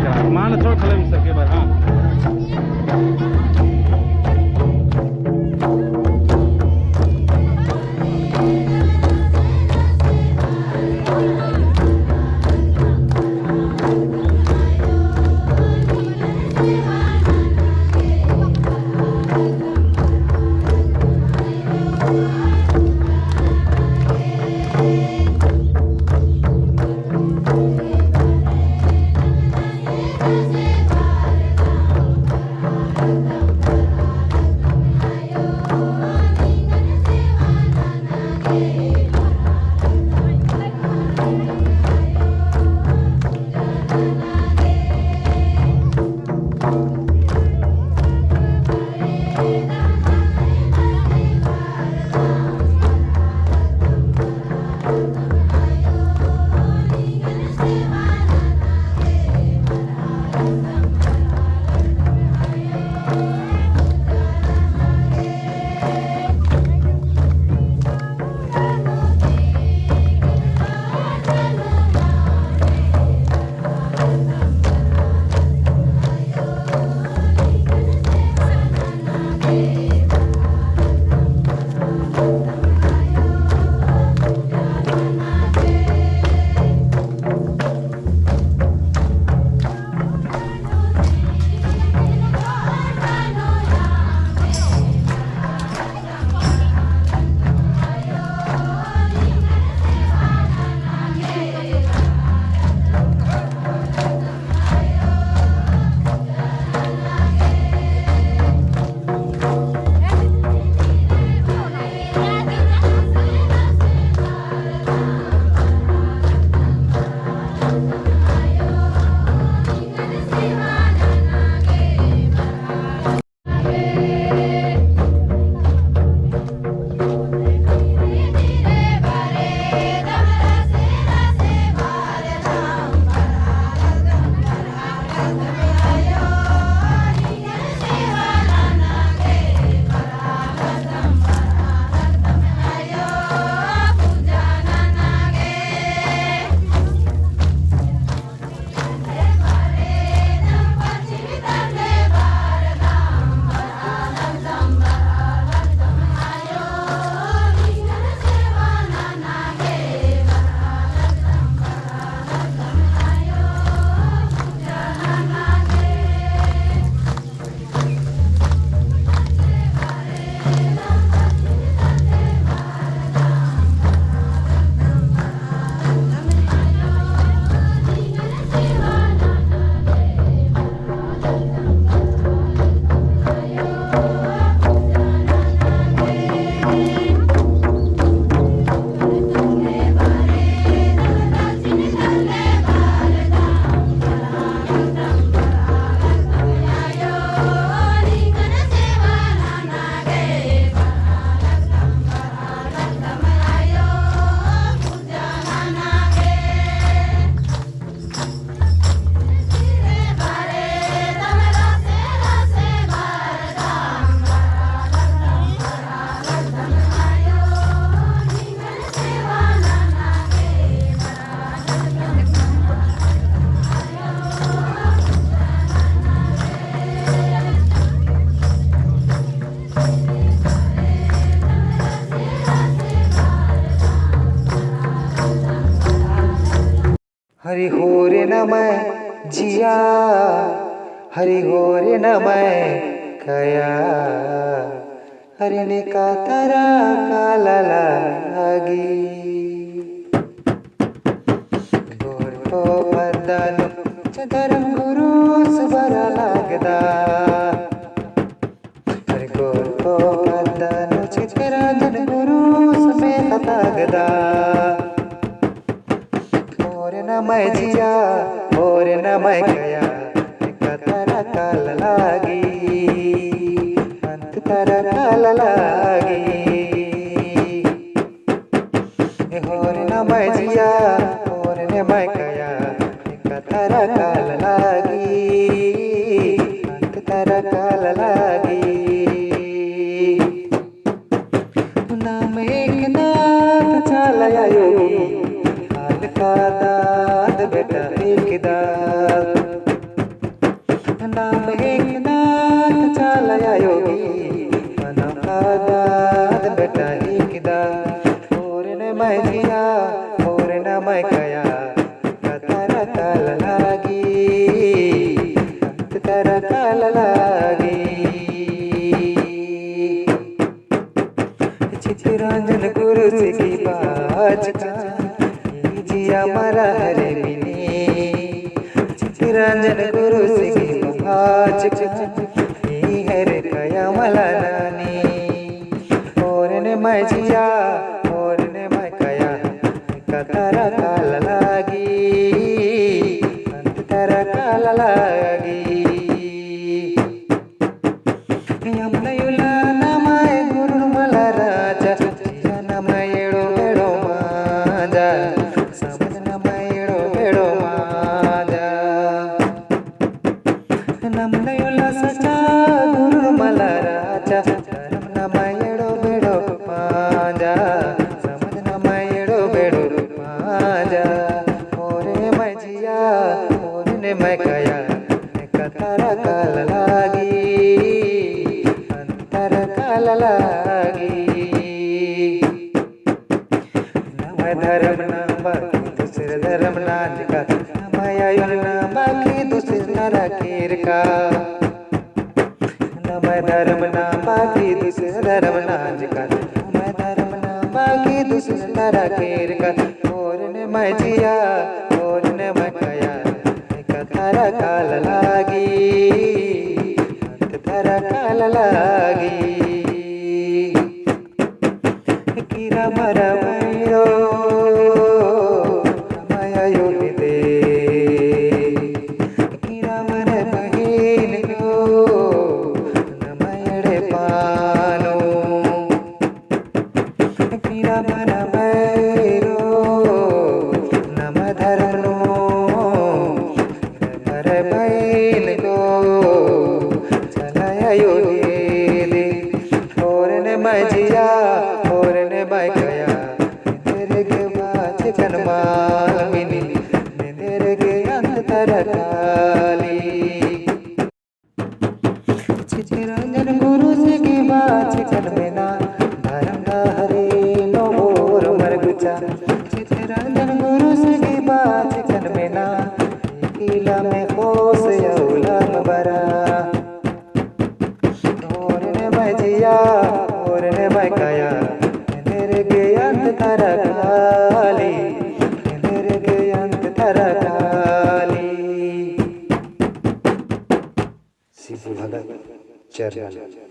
करा मान छोड़ खले में सके बार हां हरि हो रे न मैं जिया, हरि हो रे न मैं कया, हरि ने का तारा काला लागी गोर को बदन चदरम गुरु सुबरा लागदा, हरि गोर को बदन चदरा जन गुरु समेत तागदा न मैं जिया और न मैं गया तारा काल लागी अंत तारा काल लागी और न मैं जिया और न मैं गया तारा काल लागी अंत तारा काल लागी नाम एक नाथ चलाया योगी का दाद बेटा एक दाद निरंजन गुरु सिगी मुहाज ही हर कया मला नानी और ने मैं जिया और ने मैं कया कतरा काल लागी अंत तरा काल लागी यमनयुला नमाय गुरु मला राजा जिया नमाय एडो बेडो माजा समझ नमाय एडो बेडो माजा नमनयुला सचा गुरु मला राजा धर्म नमाय एडो बेडो माजा समझ नमाय एडो बेडो माजा ओरे मैं जिया ओरे ने मैं कया कतारा काल लागी अंतर काल लागी नमः धर्म ना बाकी दूसरे धर्म ना जिका नमः आयुन ना बाकी दूसरे नरा कीर का नमः धर्म ना बाकी दूसरे धर्म ना जिका नमः धर्म ना बाकी दूसरे नरा कीर का और ने मैं जिया और ने मैं कया कतारा काल लागी अंत तरा काल लागी कीरा मरा भैरो माया योनि दे कीरा मर बहिन गो नमयड़े पानो कीरा मरा भैरो नम धरनो बहन को चलाया योले और ने मैं जिया और ने मैं गया तेरे के बाच कनमाल मिनी तेरे के अंत तरकाली चित्रंजन गुरु से की बाच कन में ना धर्म का हरे नो और मरगुचा चित्रंजन गुरु से की बाच कन में ना किला में खोस यौलम बरा और ने मैं जिया और ने मैं कया तेरे के अंत तरा काली तेरे के अंत तरा काली शिव भगत चरण